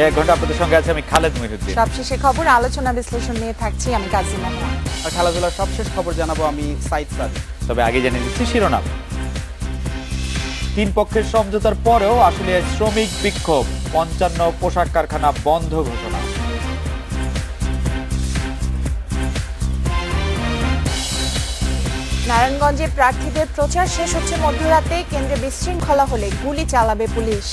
এক ঘন্টা আপনাদের সঙ্গে আছে আমি খালেদ মহিউদ্দিন। সবশেষে খবর আলোচনা বিশ্লেষণ নিয়ে থাকছি আমি কাজী মোহাম্মদ। আর খেলাধুলার সবশেষ খবর জানাবো আমি সাইদ সাদিক। তবে আগে জেনে দিচ্ছি শিরোনাম। 3 পক্ষের সমঝোতার পরেও আসলে শ্রমিক বিক্ষোভ, 55 পোশাক কারখানা বন্ধ ঘোষণা। নারায়ণগঞ্জে প্রার্থীদের প্রচার শেষ হচ্ছে মধ্যরাতে, কেন্দ্রে বিশৃঙ্খলা হলে গুলি চালাবে পুলিশ।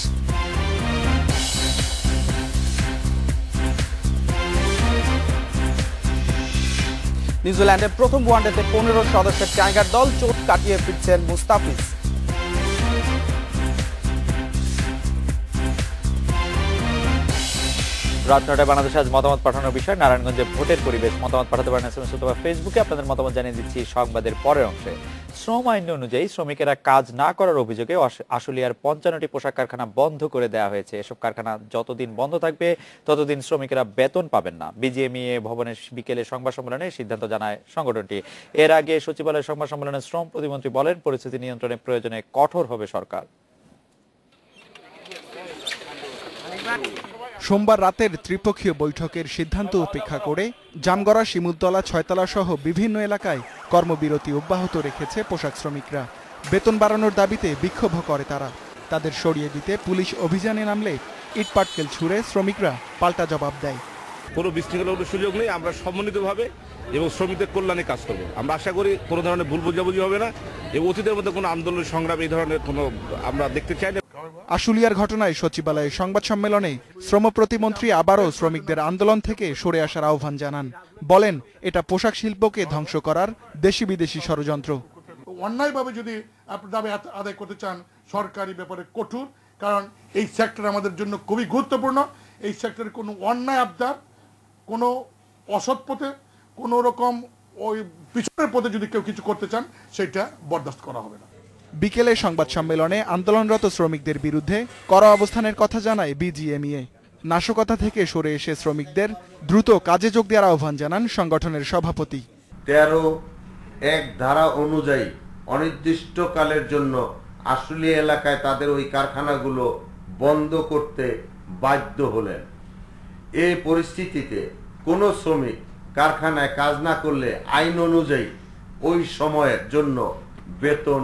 নিউজিল্যান্ডের প্রথম ওয়ানডেতে 15 সদস্যের টাইগার দল চোট কাটিয়ে ফিরছেন মুস্তাফিজ। রাত 9টায় বাংলাদেশে আজ মতামত পাঠানোর বিষয়, নারায়ণগঞ্জে ভোটের পরিবেশ। মতামত পাঠাতে পারেন এসএমএস অথবা ফেসবুকে। আপনাদের মতামত জানিয়ে দিচ্ছি সংবাদের পরের অংশে। শ্রম আইন অনুযায়ী শ্রমিকেরা কাজ না করার অভিযোগে আশুলিয়ার 55টি পোশাক কারখানা বন্ধ করে দেওয়া হয়েছে। এসব কারখানা যতদিন বন্ধ থাকবে ততদিন শ্রমিকেরা বেতন পাবেন না। বিজিএমইএ ভবনের বিকেলে সংবাদ সম্মেলনে সিদ্ধান্ত জানায় সংগঠনটি। এর আগে সচিবালয়ের সংবাদ সম্মেলনে শ্রম প্রতিমন্ত্রী বলেন, পরিস্থিতি নিয়ন্ত্রণে প্রয়োজনে কঠোর হবে সরকার। সোমবার রাতের ত্রিপক্ষীয় বৈঠকের সিদ্ধান্ত উপেক্ষা করে জামগড়া, শিমুলতলা, ছয়তলা সহ বিভিন্ন এলাকায় কর্মবিরতি অব্যাহত রেখেছে পোশাক শ্রমিকরা। বেতন বাড়ানোর দাবিতে বিক্ষোভ করে তারা। তাদের সরিয়ে দিতে পুলিশ অভিযানে নামলে ইটপাটকেল ছুঁড়ে শ্রমিকরা পাল্টা জবাব দেয়। কোনো বিশৃঙ্খলার সুযোগ নেই, আমরা সমন্বিতভাবে এবং শ্রমিকদের কল্যাণে কাজ করব। আমরা আশা করি কোনো ধরনের ভুল বোঝাবুঝি হবে না এবং অতীতের মধ্যে কোনো আন্দোলন সংগ্রাম এই ধরনের কোনো আমরা দেখতে চাই না। আশুলিয়ার ঘটনায় সচিবালয়ে সংবাদ সম্মেলনে শ্রম প্রতিমন্ত্রী আবারও শ্রমিকদের আন্দোলন থেকে সরে আসার আহ্বান জানান। বলেন, এটা পোশাক শিল্পকে ধ্বংস করার দেশি বিদেশি ষড়যন্ত্র। অন্যায়ভাবে যদি আপনি দাবি আদায় করতে চান, সরকারি ব্যাপারে কঠোর, কারণ এই সেক্টর আমাদের জন্য খুবই গুরুত্বপূর্ণ। এই সেক্টরে কোনো অন্যায় আবদার, কোনো অসৎ পথে, কোনো রকম ওই পিছনের পথে যদি কেউ কিছু করতে চান, সেটা বরদাস্ত করা হবে না। বিকেলে সংবাদ সম্মেলনে আন্দোলনরত শ্রমিকদের বিরুদ্ধে কড়া অবস্থানের কথা জানায় বিজিএমইএ। নাশকতা থেকে সরে এসে শ্রমিকদের দ্রুত কাজে যোগ দেওয়ার আহ্বান জানান সংগঠনের সভাপতি। 13(1) ধারা অনুযায়ী অনির্দিষ্টকালের জন্য আশুলিয়া এলাকায় তাদের ওই কারখানাগুলো বন্ধ করতে বাধ্য হলেন। এই পরিস্থিতিতে কোনো শ্রমিক কারখানায় কাজ না করলে আইন অনুযায়ী ওই সময়ের জন্য বেতন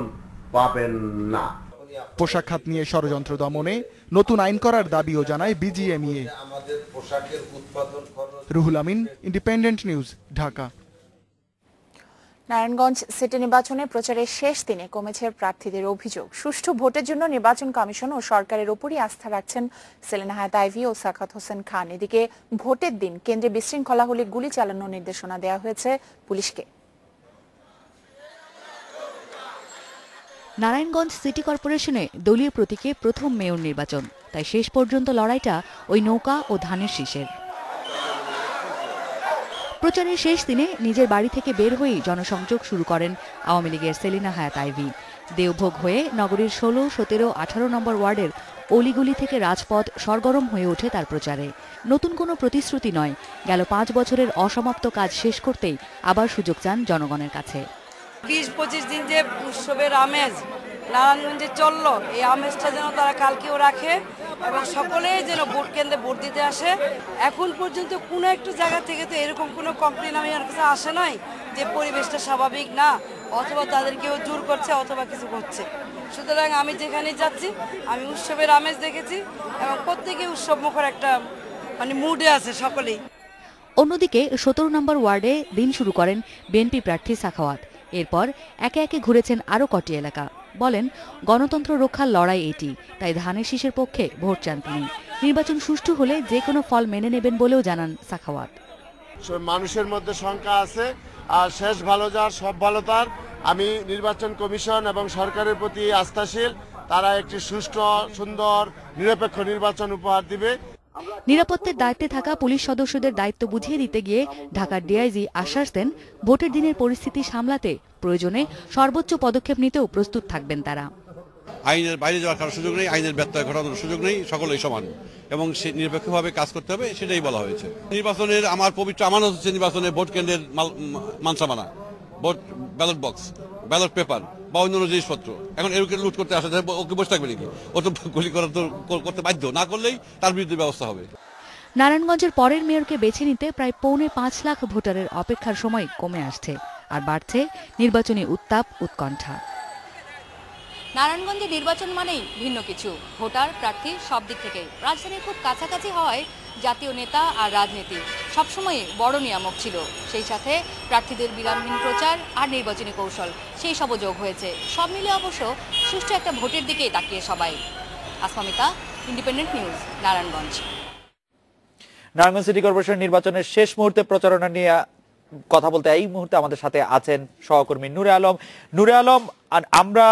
পাবেন না। পোশাক খাত নিয়ে ষড়যন্ত্র দমনে নতুন আইন করার দাবিও জানায় BGMEA. Ruhul Amin, Independent News, Dhaka. Narayanganj city নির্বাচনে প্রচারের শেষ দিনে কমেছে প্রার্থীদের অভিযোগ। সুষ্ঠু ভোটের জন্য নির্বাচন কমিশন ও সরকারের উপরই আস্থা রাখছেন সেলিনা হায়াত আইভী ও সাখাত হোসেন খান। এদিকে ভোটের দিন কেন্দ্রে বিশৃঙ্খলা হলে গুলি চালানোর নির্দেশনা দেওয়া হয়েছে পুলিশকে। নারায়ণগঞ্জ সিটি কর্পোরেশনে দলীয় প্রতীকে প্রথম মেয়র নির্বাচন, তাই শেষ পর্যন্ত লড়াইটা ওই নৌকা ও ধানের শীষের। প্রচারের শেষ দিনে নিজের বাড়ি থেকে বের হয়েই জনসংযোগ শুরু করেন আওয়ামী লীগের সেলিনা হায়াত আইভী। দেওভোগ হয়ে নগরীর 16, 17, 18 নম্বর ওয়ার্ডের অলিগুলি থেকে রাজপথ সরগরম হয়ে ওঠে তার প্রচারে। নতুন কোনো প্রতিশ্রুতি নয়, গেল 5 বছরের অসমাপ্ত কাজ শেষ করতেই আবার সুযোগ চান জনগণের কাছে। 20-25 দিন যে উৎসবের আমেজ নারায়ণগঞ্জে চললো, এই আমেজটা যেন তারা কালকেও রাখে এবং সকলেই যেন ভোট কেন্দ্রে ভোট দিতে আসে। এখন পর্যন্ত কোনো একটা জায়গা থেকে তো এরকম কোনো কমপ্লেন আমি আর কাছে আসে নাই যে পরিবেশটা স্বাভাবিক না, অথবা তাদের কেউ জোর করছে অথবা কিছু করছে। সুতরাং আমি যেখানে যাচ্ছি আমি উৎসবের আমেজ দেখেছি এবং প্রত্যেকে উৎসব মুখর একটা মুডে আছে সকলেই। অন্যদিকে 17 নম্বর ওয়ার্ডে দিন শুরু করেন বিএনপি প্রার্থী সাখাওয়াত। এরপর একে একে ঘুরেছেন আরও কটি এলাকা। বলেন, গণতন্ত্র রক্ষার লড়াই এটি, তাই ধানের শীষের পক্ষে ভোট চান তিনি। নির্বাচন সুষ্ঠু হলে যে কোনো ফল মেনে নেবেন বলেও জানান সাখাওয়াত। মানুষের মধ্যে শঙ্কা আছে, আর শেষ ভালো যার সব ভালো তার। আমি নির্বাচন কমিশন এবং সরকারের প্রতি আস্থাশীল, তারা একটি সুষ্ঠু, সুন্দর, নিরপেক্ষ নির্বাচন উপহার দিবে। নিরাপত্তার দায়িত্বে থাকা পুলিশ সদস্যদের দায়িত্ব বুঝিয়ে দিতে গিয়ে ঢাকার ডিআইজি আশ্বাস দেন, ভোটের দিনের পরিস্থিতি সামলাতে প্রয়োজনে সর্বোচ্চ পদক্ষেপ নিতেও প্রস্তুত থাকবেন তারা। আইনের বাইরে যাওয়ার কারো সুযোগ নেই, আইনের ব্যত্যয় ঘটানোর সুযোগ নেই, সকলেই সমান এবং সে নিরপেক্ষভাবে কাজ করতে হবে, সেটাই বলা হয়েছে। নির্বাচনের আমার পবিত্র আমানত হচ্ছে নির্বাচনের ভোট কেন্দ্রের মানসামানা, vote ballot box, ballot paper বা অন্যান্য জিনিসপত্র। এখন এরকম লুট করতে আসে, ওকে বসে থাকবে নাকি? ও তো গুলি করা তো করতে বাধ্য, না করলেই তার বিরুদ্ধে ব্যবস্থা হবে। নারায়ণগঞ্জের পরের মেয়রকে বেছে নিতে প্রায় 4.5 লাখ ভোটারের অপেক্ষার সময় কমে আসছে, আর বাড়ছে নির্বাচনী উত্তাপ উৎকণ্ঠা। নারায়ণগঞ্জে নির্বাচন মানেই ভিন্ন কিছু, ভোটার প্রার্থী সব দিক থেকে। রাজধানীর খুব কাছাকাছি হওয়ায় জাতীয় নেতা আর রাজনীতি সবসময় বড় নিয়ামক ছিল। সেই সাথে প্রার্থীদের বিরামহীন প্রচার আর নির্বাচনী কৌশল, সেই সবও যোগ হয়েছে। সব মিলে অবশ্য সুষ্ঠু একটা ভোটের দিকেই তাকিয়ে সবাই। Asmamita, Independent News, Narayanganj. Narayanganj city corporation নির্বাচনের শেষ মুহূর্তে প্রচারণা নিয়ে কথা বলতে এই মুহূর্তে আমাদের সাথে আছেন সহকর্মী নূরে আলম। নূরে আলম, আমরা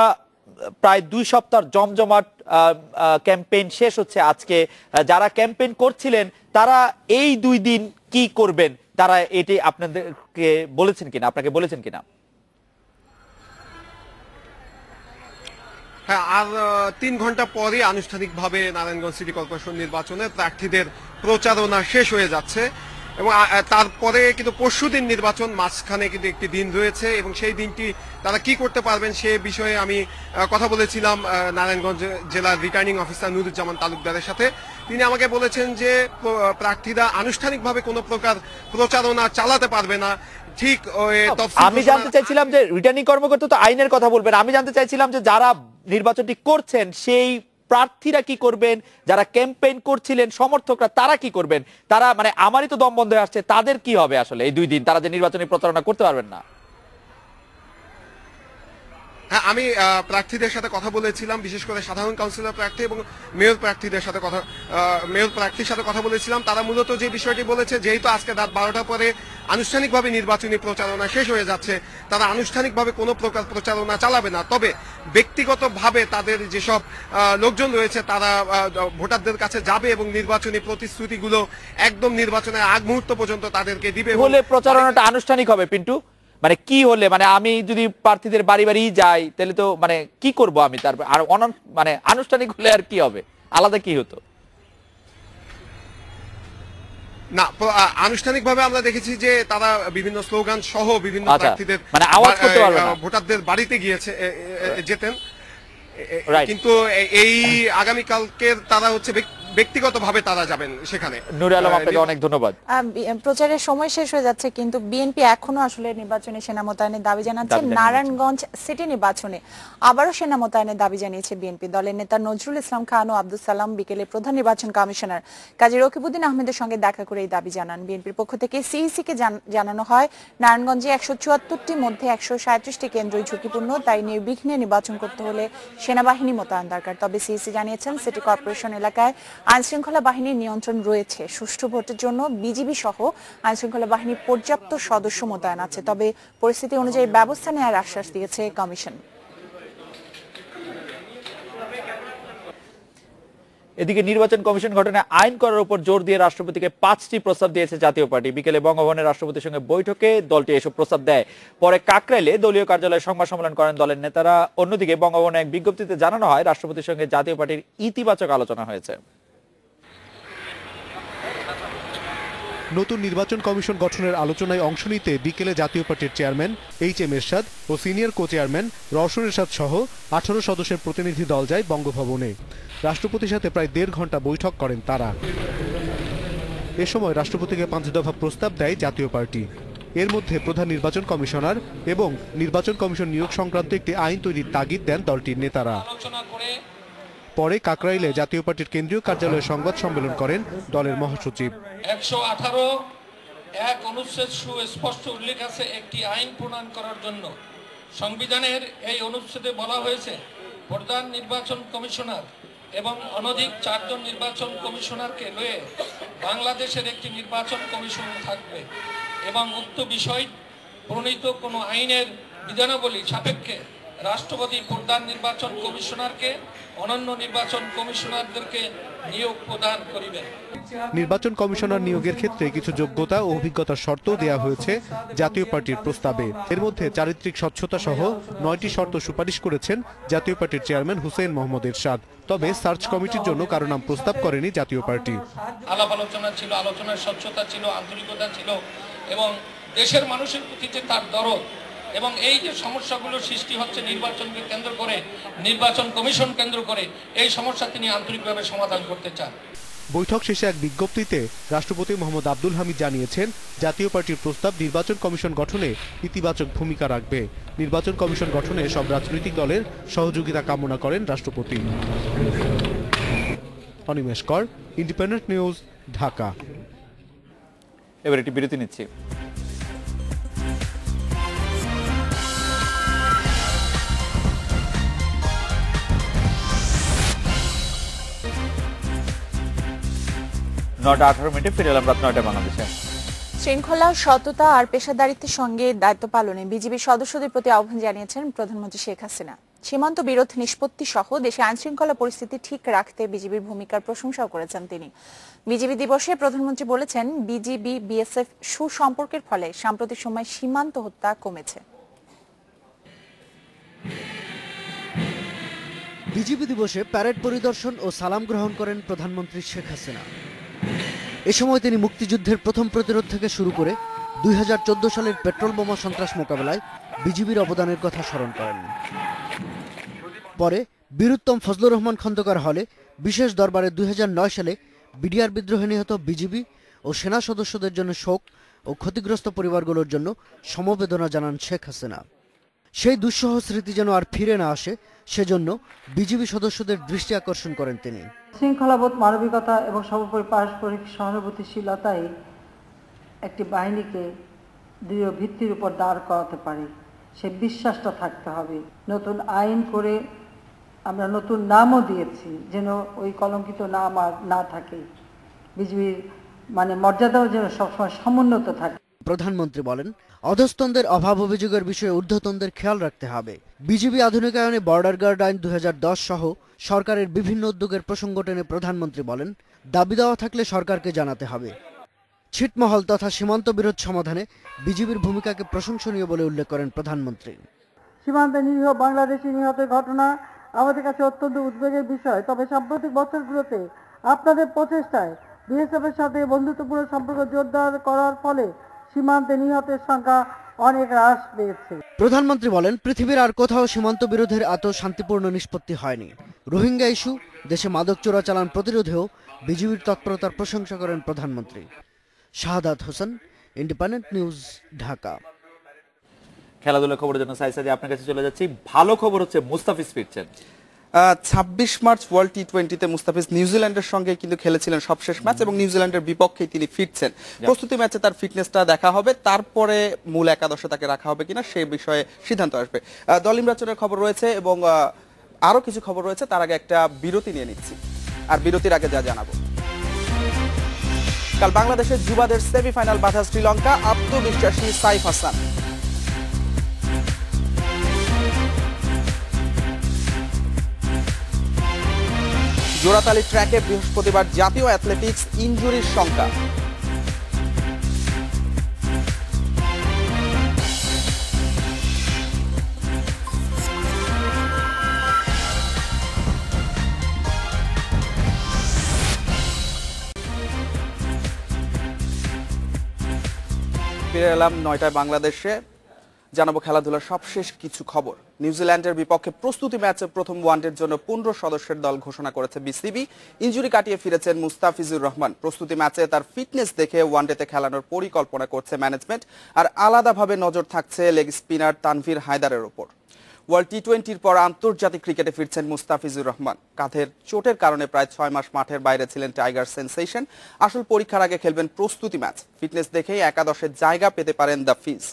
প্রায় 2 সপ্তাহ জমজমাট ক্যাম্পেইন শেষ হচ্ছে আজকে। যারা ক্যাম্পেইন করছিলেন তারা এই 2 দিন কি করবেন, তারা এটি আপনাদেরকে বলেছেন কিনা, আপনাকে বলেছেন কিনা? হ্যাঁ, আর 3 ঘন্টা পরে আনুষ্ঠানিকভাবে নারায়ণগঞ্জ সিটি কর্পোরেশন নির্বাচনে প্রার্থীদের প্রচারণা শেষ হয়ে যাচ্ছে এবং তারপরে কিন্তু পরশুদিন নির্বাচন, মাঝখানে কিন্তু একটি দিন রয়েছে এবং সেই দিনটি তারা কি করতে পারবেন সে বিষয়ে আমি কথা বলেছিলাম নারায়ণগঞ্জ জেলার রিটার্নিং অফিসার নুরুজ্জামান তালুকদারের সাথে। তিনি আমাকে বলেছেন যে প্রার্থীরা আনুষ্ঠানিকভাবে কোনো প্রকার প্রচারণা চালাতে পারবে না। ঠিক আমি জানতে চাইছিলাম যে রিটার্নিং কর্মকর্তা তো আইনের কথা বলবেন, আমি জানতে চাইছিলাম যে যারা নির্বাচনটি করছেন সেই প্রার্থীরা কি করবেন, যারা ক্যাম্পেইন করছিলেন সমর্থকরা তারা কি করবেন, তারা মানে আমারই তো দম বন্ধ হয়ে আসছে, তাদের কি হবে আসলে এই 2 দিন, তারা যে নির্বাচনী প্রচারণা করতে পারবেন না? হ্যাঁ, আমি প্রার্থীদের সাথে কথা বলেছিলাম, বিশেষ করে সাধারণ কাউন্সিলর প্রার্থী এবং মেয়র প্রার্থীর সাথে কথা বলেছিলাম। তারা মূলত যে বিষয়টি বলেছে, যেহেতু আজকে রাত 12টার পরে আনুষ্ঠানিকভাবে নির্বাচনী প্রচারণা শেষ হয়ে যাচ্ছে, তারা আনুষ্ঠানিকভাবে কোনো প্রকার প্রচারণা চালাবে না। তবে ব্যক্তিগতভাবে তাদের যেসব লোকজন রয়েছে তারা ভোটারদের কাছে যাবে এবং নির্বাচনী প্রতিশ্রুতিগুলো একদম নির্বাচনের আগ মুহূর্ত পর্যন্ত তাদেরকে দিবে। বলে প্রচারণাটা আনুষ্ঠানিক হবে পিন্টু, মানে কি হলে, মানে আমি যদি প্রার্থীদের বাড়ি বাড়ি যাই তাহলে তো মানে কি করব আমি, তারপর আর মানে আনুষ্ঠানিক হলে আর কি হবে, আলাদা কি হতো? না, আনুষ্ঠানিকভাবে আমরা দেখেছি যে তারা বিভিন্ন স্লোগান সহ বিভিন্ন প্রার্থীদের মানে আওয়াজ করতে পারবে না, ভোটারদের বাড়িতে যেতেন, কিন্তু এই আগামীকালকে তারা হচ্ছে ব্যক্তিগতভাবে তারা যাবেন সেখানে। নূরে আলম, আপনাকে অনেক ধন্যবাদ। প্রচারের সময় শেষ হয়ে যাচ্ছে, কিন্তু বিএনপি এখনো আসলে নির্বাচনে সেনা মোতায়েনের দাবি জানাচ্ছে। নারায়ণগঞ্জ সিটি নির্বাচনে আবারও সেনা মোতায়েনের দাবি জানিয়েছে বিএনপি। দলের নেতা নজরুল ইসলাম খান ও আব্দুল সালাম বিকেলে প্রধান নির্বাচন কমিশনার কাজী রকিবউদ্দিন আহমেদের সঙ্গে দেখা করে এই দাবি জানান। বিএনপির পক্ষ থেকে সিইসি কে জানানো হয়, নারায়ণগঞ্জে 174টির মধ্যে 137টি কেন্দ্রই ঝুঁকিপূর্ণ, তাই নির্বিঘ্নে নির্বাচন করতে হলে সেনাবাহিনী মোতায়েন দরকার। তবে সিইসি জানিয়েছেন, সিটি কর্পোরেশন এলাকায় আইনশৃঙ্খলা বাহিনীর নিয়ন্ত্রণ রয়েছে। সুষ্ঠু ভোটের জন্য বিজিবি সহ আইনশৃঙ্খলা বাহিনীর পর্যাপ্ত সদস্য মোতায়েন আছে, তবে পরিস্থিতি অনুযায়ী ব্যবস্থা নেওয়ার আশ্বাস দিয়েছে কমিশন। এদিকে নির্বাচন কমিশন গঠনে আইন করার উপর জোর দিয়ে রাষ্ট্রপতিকে 5টি প্রস্তাব দিয়েছে জাতীয় পার্টি। বিকেলে বঙ্গভবনে রাষ্ট্রপতির সঙ্গে বৈঠকে দলটি এসব প্রস্তাব দেয়। পরে কাকরাইলে দলীয় কার্যালয়ে সংবাদ সম্মেলন করেন দলের নেতারা। অন্যদিকে বঙ্গভবনে এক বিজ্ঞপ্তিতে জানানো হয়, রাষ্ট্রপতির সঙ্গে জাতীয় পার্টির ইতিবাচক আলোচনা হয়েছে। নতুন নির্বাচন কমিশন গঠনের আলোচনায় অংশ নিতে বিকেলে জাতীয় পার্টির চেয়ারম্যান এইচ.এম. এরশাদ ও senior co chairman Rowshan Ershad সহ 18 সদস্যের প্রতিনিধি দল যায় বঙ্গভবনে। রাষ্ট্রপতির সাথে প্রায় 1.5 ঘন্টা বৈঠক করেন তারা। এ সময় রাষ্ট্রপতিকে 5 দফা প্রস্তাব দেয় জাতীয় পার্টি। এর মধ্যে প্রধান নির্বাচন কমিশনার এবং নির্বাচন কমিশন নিয়োগ সংক্রান্ত একটি আইন তৈরির তাগিদ দেন দলটির নেতারা। পরে কাকরাইলে জাতীয় পার্টির কেন্দ্রীয় কার্যালয়ে সংবাদ সম্মেলন করেন দলের মহাসচিব। 118 অনুচ্ছেদ সুস্পষ্ট উল্লেখ আছে একটি আইন প্রণয়ন করার জন্য। সংবিধানের এই অনুচ্ছেদে বলা হয়েছে, প্রধান নির্বাচন কমিশনার এবং অনধিক 4 জন নির্বাচন কমিশনারকে লয়ে বাংলাদেশের একটি নির্বাচন কমিশন থাকবে এবং উক্ত বিষয় প্রণীত কোনো আইনের বিধানাবলী সাপেক্ষে রাষ্ট্রপতি প্রধান নির্বাচন কমিশনারকে অন্যান্য নির্বাচন কমিশনারদেরকে নিয়োগ প্রদান করিবেন। নির্বাচন কমিশনার নিয়োগের ক্ষেত্রে কিছু যোগ্যতা ও অভিজ্ঞতার শর্ত দেওয়া হয়েছে জাতীয় পার্টির প্রস্তাবে। এর মধ্যে চারিত্রিক স্বচ্ছতা সহ 9টি শর্ত সুপারিশ করেছেন জাতীয় পার্টির চেয়ারম্যান হুসেইন মোহাম্মদ এরশাদ। তবে সার্চ কমিটির জন্য কারো নাম প্রস্তাব করেনি জাতীয় পার্টি। আলাপ আলোচনা ছিল, আলোচনার স্বচ্ছতা ছিল, আন্তরিকতা ছিল এবং দেশের মানুষের প্রতি যে তার দরদ এবং এই যে সমস্যাগুলো সৃষ্টি হচ্ছে নির্বাচনকে কেন্দ্র করে, নির্বাচন কমিশন কেন্দ্র করে, এই সমস্যা তিনি আন্তরিকভাবে সমাধান করতে চান। বৈঠক শেষে এক বিজ্ঞপ্তিতে রাষ্ট্রপতি মোহাম্মদ আব্দুল হামিদ জানিয়েছেন, জাতীয় পার্টির প্রস্তাব নির্বাচন কমিশন গঠনে ইতিবাচক ভূমিকা রাখবে। নির্বাচন কমিশন গঠনে সব রাজনৈতিক দলের সহযোগিতা কামনা করেন রাষ্ট্রপতি। অনিমেষ কর, ইন্ডিপেন্ডেন্ট নিউজ, ঢাকা। এবার একটি বিরতি নিচ্ছি। নটা 18 মিনিটে ফিরে এলাম রাত 9টায় বাংলাদেশে। শৃঙ্খলা, সততা আর পেশাদারিত্বের সঙ্গে দায়িত্ব পালনে বিজিবির সদস্যদের প্রতি আহ্বান জানিয়েছেন প্রধানমন্ত্রী শেখ হাসিনা। সীমান্ত বিরোধ নিষ্পত্তি সহ দেশে আইনশৃঙ্খলা পরিস্থিতি ঠিক রাখতে বিজিবির ভূমিকার প্রশংসাও করেছেন তিনি। বিজিবি দিবসে প্রধানমন্ত্রী বলেছেন, বিজিবি বিএসএফ সুসম্পর্কের ফলে সাম্প্রতিক সময় সীমান্ত হত্যা কমেছে। বিজিবি দিবসে প্যারেড পরিদর্শন ও সালাম গ্রহণ করেন প্রধানমন্ত্রী শেখ হাসিনা। এ সময় তিনি মুক্তিযুদ্ধের প্রথম প্রতিরোধ থেকে শুরু করে 2014 সালের পেট্রোল বোমা সন্ত্রাস মোকাবেলায় বিজিবির অবদানের কথা স্মরণ করেন। পরে বীরুত্তম ফজলুর রহমান খন্দকার হলে বিশেষ দরবারে 2009 সালে বিডিআর বিদ্রোহে নিহত বিজিবি ও সেনা সদস্যদের জন্য শোক ও ক্ষতিগ্রস্ত পরিবারগুলোর জন্য সমবেদনা জানান শেখ হাসিনা। সেই দুঃসহ স্মৃতি যেন আর ফিরে না আসে, সেজন্য বিজিবি সদস্যদের দৃষ্টি আকর্ষণ করেন তিনি। শৃঙ্খলাবোধ, মানবিকতা এবং সর্বোপরি পারস্পরিক সহানুভূতিশীলতাই একটি বাহিনীকে দৃঢ় ভিত্তির উপর দাঁড় করাতে পারে, সে বিশ্বাসটা থাকতে হবে। নতুন আইন করে আমরা নতুন নামও দিয়েছি, যেন ওই কলঙ্কিত নাম আর না থাকে। বিজিবির মর্যাদাও যেন সবসময় সমুন্নত থাকে। প্রধানমন্ত্রী বলেন, অধস্তনদের অভাব অভিযোগের বিষয়ে ঊর্ধ্বতনদের খেয়াল রাখতে হবে। বিজিবি আধুনিকায়নে বর্ডার গার্ড আইন 2010 সহ সরকারের বিভিন্ন উদ্যোগের প্রসঙ্গ টেনে প্রধানমন্ত্রী বলেন, দাবি দেওয়া থাকলে সরকারকে জানাতে হবে। ছিটমহল তথা সীমান্ত বিরোধ সমাধানে বিজিবির ভূমিকাকে প্রশংসনীয় বলে উল্লেখ করেন প্রধানমন্ত্রী। সীমান্তে নিরীহ বাংলাদেশি নিহতের ঘটনা আমাদের কাছে অত্যন্ত উদ্বেগের বিষয়। তবে সাম্প্রতিক বছরগুলোতে আপনাদের প্রচেষ্টায় বিএসএফ এর সাথে বন্ধুত্বপূর্ণ সম্পর্ক জোরদার করার ফলে সীমান্তে নিহতের সংখ্যা অনেক হ্রাস পেয়েছে। প্রধানমন্ত্রী বলেন, পৃথিবীর আর কোথাও সীমান্ত বিরোধের এত শান্তিপূর্ণ নিষ্পত্তি হয়নি। রোহিঙ্গা ইস্যু, দেশে মাদক চোরাচালান প্রতিরোধেও বিজিবির তৎপরতার প্রশংসা করেন প্রধানমন্ত্রী। Shahadat Hossain, independent News, Dhaka. খেলাধুলার খবরের জন্য সাইসাদি আপনার কাছে চলে যাচ্ছি। ভালো খবর হচ্ছে মুস্তাফিজ ফিরছেন। 26 মার্চ ওয়ার্ল্ড টি20তে মুস্তাফিজ নিউজিল্যান্ডের সঙ্গে কিন্তু খেলেছিলেন সবশেষ ম্যাচ এবং নিউজিল্যান্ডের বিপক্ষেই তিনি ফিরছেন। প্রস্তুতি ম্যাচে তার ফিটনেসটা দেখা হবে, তারপরে মূল একাদশে তাকে রাখা হবে কিনা সেই বিষয়ে সিদ্ধান্ত আসবে। দল নির্বাচনের খবর রয়েছে এবং আরো কিছু খবর রয়েছে, তার আগে একটা বিরতি নিয়ে নিচ্ছি। আর বিরতির আগে যা জানাবো, কাল বাংলাদেশের যুবাদের সেমিফাইনাল বাধা শ্রীলঙ্কা, আত্মবিশ্বাসী সাইফ হাসান। জোড়াতালি ট্র্যাকে বৃহস্পতিবার জাতীয় অ্যাথলেটিক্স ইনজুরির শঙ্কা। ফিরে এলাম 9টায় বাংলাদেশে, জানাবো খেলাধুলার সবশেষ কিছু খবর। নিউজিল্যান্ডের বিপক্ষে প্রস্তুতি ম্যাচে প্রথম ওয়ানডের জন্য 15 সদস্যের দল ঘোষণা করেছে বিসিবি। ইনজুরি কাটিয়ে ফিরেছেন মুস্তাফিজুর রহমান। প্রস্তুতি ম্যাচে তার ফিটনেস দেখে ওয়ানডেতে খেলানোর পরিকল্পনা করছে ম্যানেজমেন্ট, আর আলাদাভাবে নজর থাকছে লেগ স্পিনার তানভীর হায়দারের ওপর। ওয়ার্ল্ড টি20-র পর আন্তর্জাতিক ক্রিকেটে ফিরছেন মুস্তাফিজুর রহমান। কাঁধের চোটের কারণে প্রায় 6 মাস মাঠের বাইরে ছিলেন টাইগার সেন্সেশন। আসল পরীক্ষার আগে খেলবেন প্রস্তুতি ম্যাচ। ফিটনেস দেখেই একাদশে জায়গা পেতে পারেন দ্য ফিজ।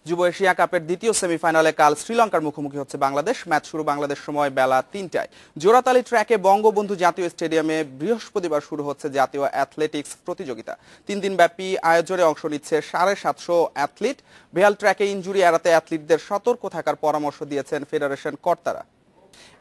যুব এশিয়া কাপের দ্বিতীয় সেমিফাইনালে কাল শ্রীলঙ্কার মুখোমুখি হচ্ছে বাংলাদেশ। ম্যাচ শুরু বাংলাদেশ সময় বেলা 3টায়। জোড়াতালি ট্র্যাকে বঙ্গবন্ধু জাতীয় স্টেডিয়ামে বৃহস্পতিবার শুরু হচ্ছে জাতীয় অ্যাথলেটিক্স প্রতিযোগিতা। 3 দিন ব্যাপী আয়োজনে অংশ নিচ্ছে 750 অ্যাথলিট। বেহাল ট্র্যাকে ইনজুরি এড়াতে অ্যাথলিটদের সতর্ক থাকার পরামর্শ দিয়েছেন ফেডারেশন কর্তারা।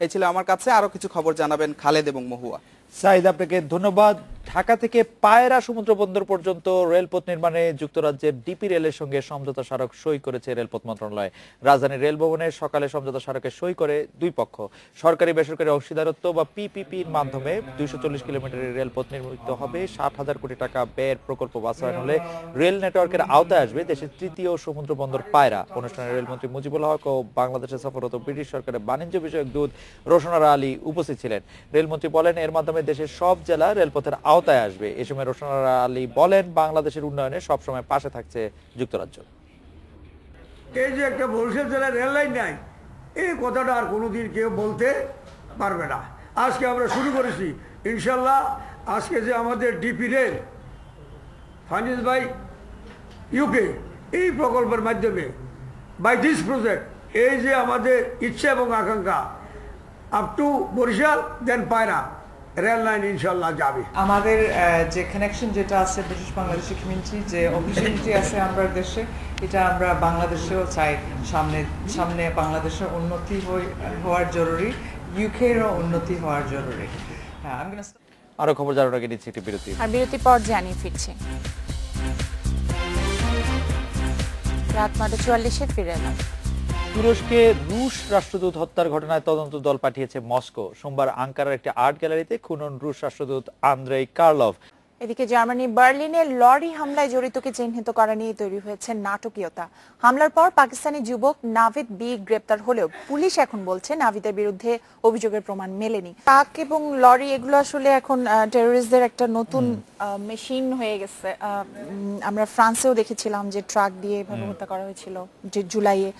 এই ছিল আমার কাছে, আরো কিছু খবর জানাবেন খালেদ এবং মহুয়া। সাইদ, আপনাকে ধন্যবাদ। ঢাকা থেকে পায়রা সমুদ্র বন্দর পর্যন্ত রেলপথ নির্মাণে যুক্তরাজ্যের ডিপি রেলের সঙ্গে সমঝোতা স্মারক সই করেছে রেলপথ মন্ত্রণালয়। রাজধানীর রেল ভবনে সকালে সমঝোতা স্মারকে সই করে দুই পক্ষ। সরকারি বেসরকারি অংশীদারত্ব বা পিপিপির মাধ্যমে 240 কিলোমিটারের রেলপথ নির্মিত হবে। 60,000 কোটি টাকা ব্যয়ের প্রকল্প বাস্তবায়ন হলে রেল নেটওয়ার্কের আওতায় আসবে দেশের তৃতীয় সমুদ্র বন্দর পায়রা। অনুষ্ঠানে রেলমন্ত্রী মুজিবুল হক ও বাংলাদেশে সফররত ব্রিটিশ সরকারের বাণিজ্য বিষয়ক দূত রোশনারা আলী উপস্থিত ছিলেন। রেলমন্ত্রী বলেন, এর মাধ্যমে দেশের সব জেলা রেলপথের আওতায় আসবে। এ সময় রোশনারা আলী বলেন, বাংলাদেশের উন্নয়নে সবসময় পাশে থাকছে যুক্তরাজ্য। এই যে একটা বরিশাল জেলায় রেল লাইন নাই, এই কথাটা আর কোনোদিন কেউ বলতে পারবে না। আজকে আমরা শুরু করেছি ইনশাল্লাহ। আজকে যে আমাদের D P rail finance by U K, এই প্রকল্পের মাধ্যমে বাই দিস প্রজেক্ট, এই যে আমাদের ইচ্ছা এবং আকাঙ্ক্ষা আপ টু বরিশাল দেন পায়রা রেল লাইন ইনশাল্লাহ যাবে। আমাদের যে কানেকশন যেটা আছে ব্রিটিশ বাংলাদেশি কমিউনিটি, যে অপরচুনিটি আছে আমরা দেশে, এটা আমরা বাংলাদেশেও চাই। সামনে বাংলাদেশের উন্নতি হওয়ার জরুরি, ইউকেরও উন্নতি হওয়ার জরুরি। আরো খবর জানার আগে নিচ্ছি একটি বিরতি। আর বিরতি পর জানিয়ে ফিরছি। রাত 9:44 ফিরে এলাম। তুরস্কে রুশ রাষ্ট্রদূত হত্যার ঘটনায় তদন্ত দল পাঠিয়েছে মস্কো। সোমবার আঙ্কারার একটি আর্ট গ্যালারিতে খুন হন রুশ রাষ্ট্রদূত আন্দ্রেই কার্লভ। এদিকে জার্মানি বার্লিনে লরি হামলায় জড়িতকে চিহ্নিত করা নিয়ে তৈরি হয়েছে নাটকীয়তা। হামলার পর পাকিস্তানি যুবক নাভিদ বি গ্রেপ্তার হলেও পুলিশ এখন বলছে নাভিদের বিরুদ্ধে অভিযোগের প্রমাণ মেলেনি। ট্রাক এবং লরি এগুলো আসলে এখন টেররিস্টদের একটা নতুন মেশিন হয়ে গেছে। আমরা ফ্রান্সেও দেখেছিলাম যে ট্রাক দিয়ে এভাবে হত্যা করা হয়েছিল যে জুলাইয়ে।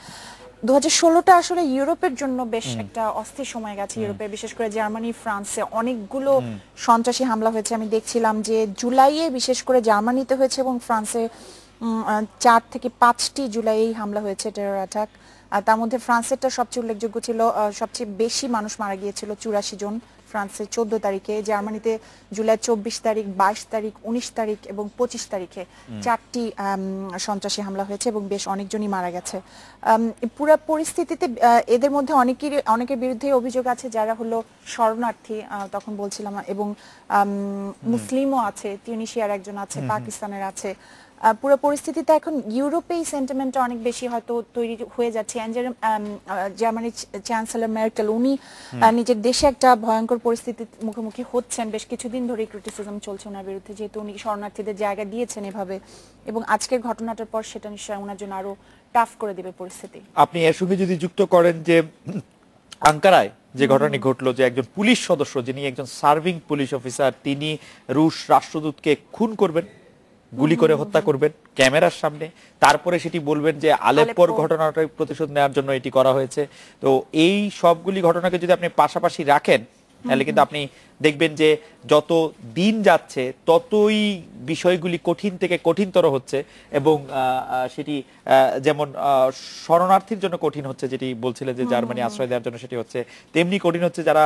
2016টা আসলে ইউরোপের জন্য বেশ একটা অস্থির সময় গেছে। ইউরোপে বিশেষ করে জার্মানি, ফ্রান্সে অনেকগুলো সন্ত্রাসী হামলা হয়েছে। আমি দেখছিলাম যে জুলাইয়ে বিশেষ করে জার্মানিতে হয়েছে এবং ফ্রান্সে 4 থেকে 5টি জুলাই হামলা হয়েছে, টেরর অ্যাটাক। তার মধ্যে ফ্রান্সেরটা সবচেয়ে উল্লেখযোগ্য ছিল। সবচেয়ে বেশি মানুষ মারা গিয়েছিল 84 জন ফ্রান্সে 14 তারিখে। জার্মানিতে জুলাই 24 তারিখ, 22 তারিখ, 19 তারিখ এবং 25 তারিখে 4টি সন্ত্রাসী হামলা হয়েছে এবং বেশ অনেকজনই মারা গেছে। পুরো পরিস্থিতিতে এদের মধ্যে অনেকের বিরুদ্ধে অভিযোগ আছে যারা হলো শরণার্থী, তখন বলছিলাম, এবং মুসলিমও আছে, টিউনিশিয়ার একজন আছে, পাকিস্তানের আছে। পুরো পরিস্থিতিতে এখন ইউরোপে এই সেন্টিমেন্টটা অনেক বেশি হয়তো তৈরি হয়ে যাচ্ছে। জার্মানির চ্যান্সেলর মের্কেল, উনি নিজের দেশে একটা ভয়ঙ্কর পরিস্থিতির মুখোমুখি হচ্ছেন। বেশ কিছুদিন ধরে ক্রিটিসিজম চলছে ওনার বিরুদ্ধে, যেহেতু উনি শরণার্থীদের জায়গা দিয়েছেন এভাবে, এবং আজকের ঘটনাটার পর সেটা নিশ্চয়ই ওনার জন্য আরো টাফ করে দেবে পরিস্থিতি। আপনি এর সঙ্গে যদি যুক্ত করেন যে আঙ্কারায় যে ঘটনাটি ঘটলো, যে একজন পুলিশ সদস্য, যিনি একজন সার্ভিং পুলিশ অফিসার, তিনি রুশ রাষ্ট্রদূতকে খুন করবেন, গুলি করে হত্যা করবেন ক্যামেরার সামনে, তারপরে সেটি বলবেন যে আলেপ্পোর ঘটনাটার প্রতিশোধ নেওয়ার জন্য এটি করা হয়েছে। তো এই সবগুলি ঘটনাকে যদি আপনি পাশাপাশি রাখেন, তাহলে কিন্তু আপনি দেখবেন যে যত দিন যাচ্ছে ততই বিষয়গুলি কঠিন থেকে কঠিনতর হচ্ছে, এবং সেটি যেমন শরণার্থীর জন্য কঠিন হচ্ছে, যেটি বলছিলেন যে জার্মানি আশ্রয় দেওয়ার জন্য সেটি হচ্ছে, তেমনি কঠিন হচ্ছে যারা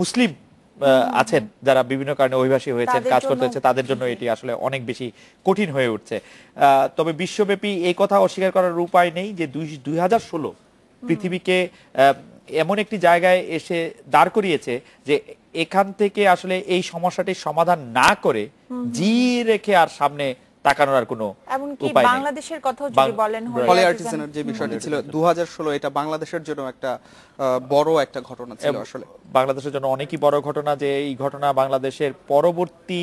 মুসলিম আছেন, যারা বিভিন্ন কারণে অভিবাসী হয়েছেন, কাজ করতে হচ্ছে, তাদের জন্য এটি আসলে অনেক বেশি কঠিন হয়ে উঠছে। তবে বিশ্বব্যাপী এই কথা অস্বীকার করার উপায় নেই যে 2016 পৃথিবীকে এমন একটি জায়গায় এসে দাঁড় করিয়েছে যে এখান থেকে আসলে এই সমস্যাটির সমাধান না করে জিয়ে রেখে আর সামনে তাকানোর আর কোনো উপায় নেই। বাংলাদেশের কথাও যদি বলেন, পলি আর্টিজানের যে বিষয়টি ছিল 2016, এটা বাংলাদেশের জন্য একটা বড় একটা ঘটনা ছিল। আসলে বাংলাদেশের জন্য অনেকই বড় ঘটনা, যে এই ঘটনা বাংলাদেশের পরবর্তী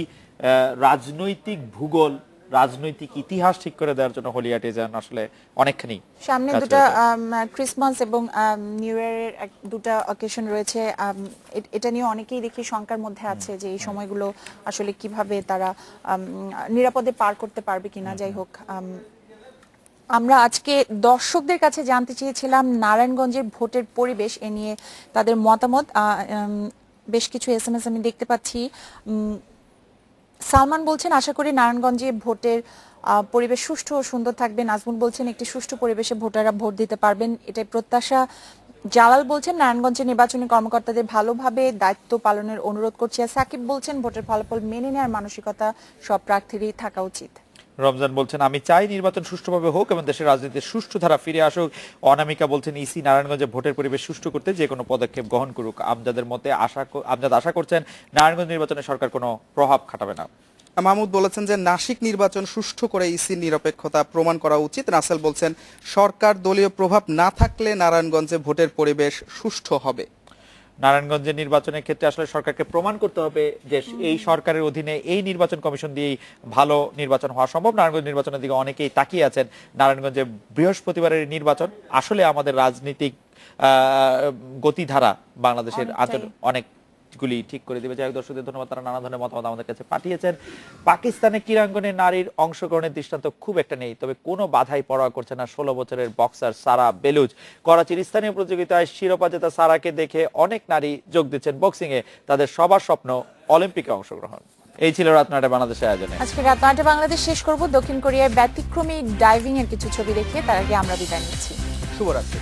রাজনৈতিক ভূগোল, রাজনৈতিক ইতিহাস ঠিক করে দেওয়ার জন্য হলি আর্টিজান আসলে অনেকখানি সামনে দুটো ক্রিসমাস এবং নিউ ইয়ারের দুটো অকেশন রয়েছে। এটা নিয়ে অনেকেই দেখি শঙ্কার মধ্যে আছে যে এই সময়গুলো আসলে কিভাবে তারা নিরাপদে পার করতে পারবে কিনা। যাই হোক, আমরা আজকে দর্শকদের কাছে জানতে চেয়েছিলাম নারায়ণগঞ্জের ভোটের পরিবেশ, এ নিয়ে তাদের মতামত। বেশ কিছু SMS আমি দেখতে পাচ্ছি। সালমান বলছেন, আশা করি নারায়ণগঞ্জে ভোটের পরিবেশ সুষ্ঠু ও সুন্দর থাকবে। নাজমুল বলছেন, একটি সুষ্ঠু পরিবেশে ভোটাররা ভোট দিতে পারবেন, এটাই প্রত্যাশা। জালাল বলছেন, নারায়ণগঞ্জের নির্বাচনী কর্মকর্তাদের ভালোভাবে দায়িত্ব পালনের অনুরোধ করছি। সাকিব বলছেন, ভোটের ফলাফল মেনে নেওয়ার মানসিকতা সব প্রার্থীরই থাকা উচিত। রমজান বলছেন, আমি চাই নির্বাচন সুষ্ঠুভাবে হোক এবং দেশের রাজনীতির সুষ্ঠু ধারা ফিরে আসুক। অনামিকা বলছেন, ইসি নারায়ণগঞ্জে ভোটের পরিবেশ সুষ্ঠু করতে যে কোনো পদক্ষেপ গ্রহণ করুক। আমজাদের মতে আমজাদ আশা করছেন নারায়ণগঞ্জ নির্বাচনে সরকার কোনো প্রভাব খাটাবে না। মাহমুদ বলেছেন যে নাসিক নির্বাচন সুষ্ঠু করে ইসির নিরপেক্ষতা প্রমাণ করা উচিত। রাসেল বলছেন, সরকার দলীয় প্রভাব না থাকলে নারায়ণগঞ্জে ভোটের পরিবেশ সুষ্ঠু হবে। নারায়ণগঞ্জের নির্বাচনের ক্ষেত্রে আসলে সরকারকে প্রমাণ করতে হবে যে এই সরকারের অধীনে এই নির্বাচন কমিশন দিয়েই ভালো নির্বাচন হওয়া সম্ভব। নারায়ণগঞ্জ নির্বাচনের দিকে অনেকেই তাকিয়ে আছেন। নারায়ণগঞ্জে বৃহস্পতিবারের নির্বাচন আসলে আমাদের রাজনৈতিক গতিধারা বাংলাদেশের অনেকগুলি ঠিক করে দেবে। যাই হোক, দর্শকদের ধন্যবাদ, তারা নানা ধরনের মতামত আমাদের কাছে পাঠিয়েছেন। পাকিস্তানে ক্রীড়াঙ্গনে নারীর অংশগ্রহণের দৃষ্টান্ত খুব একটা নেই, তবে কোনো বাধাই পরোয়া করছে না 16 বছরের বক্সার সারা বেলুচ। করাচির স্থানীয় প্রতিযোগিতায় শিরোপা জেতা সারাকে দেখে অনেক নারী যোগ দিচ্ছেন বক্সিং এ। তাদের সবার স্বপ্ন অলিম্পিকে অংশগ্রহণ। এই ছিল রাত 9টায় বাংলাদেশের আয়োজনে। আজকে রাত 9টায় বাংলাদেশ শেষ করব দক্ষিণ কোরিয়ার ব্যতিক্রমী ডাইভিং এর কিছু ছবি দেখিয়ে। তার আগে আমরা বিদায় নিচ্ছি। শুভরাত্রি।